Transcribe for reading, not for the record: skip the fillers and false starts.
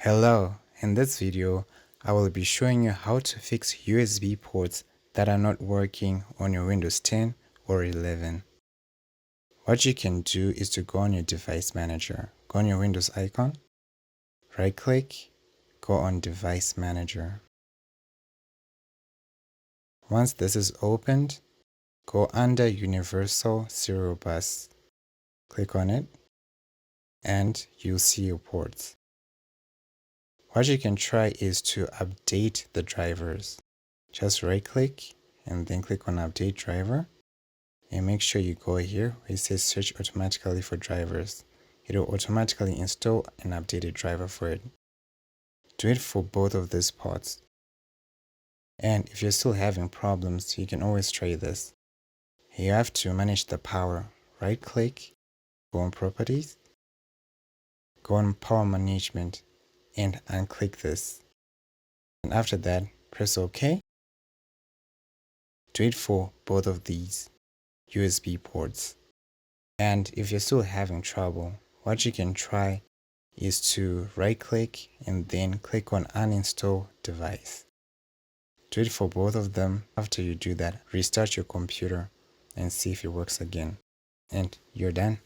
Hello, in this video, I will be showing you how to fix USB ports that are not working on your Windows 10 or 11. What you can do is to go on your device manager, go on your Windows icon, right click, go on device manager. Once this is opened, go under universal serial bus, click on it, and you'll see your ports. What you can try is to update the drivers. Just right click and then click on update driver and make sure you go here where it says search automatically for drivers. It will automatically install an updated driver for it. Do it for both of these ports. And if you're still having problems, you can always try this. You have to manage the power. Right click, go on properties, go on power management and unclick this. And after that, press OK. Do it for both of these USB ports. And if you're still having trouble, what you can try is to right click and then click on uninstall device. Do it for both of them. After you do that, restart your computer and see if it works again. And you're done.